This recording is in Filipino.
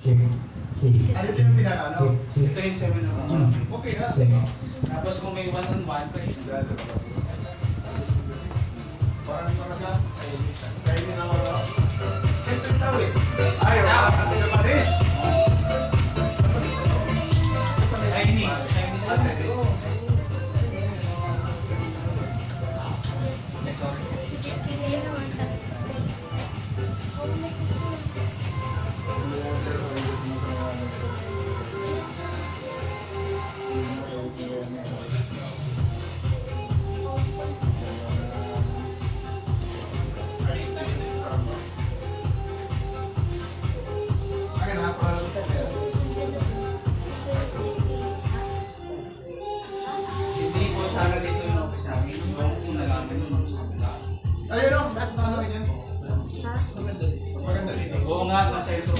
Check. Safe. Ano ito yung pinaka-ano? Check. Ito yung 7 na. Okay na. Safe. Tapos kung may 1-on-1, pa Parang talaga. Kayo din ako. Siyempre tao eh. Ayaw. Kasi na panis. Chinese. Chinese. Akin ha, parang Hindi po sana dito yung office namin. Yung una namin nun sa kabila. ayun o, ano yun? Maganda dito. Oo nga, nasa sentro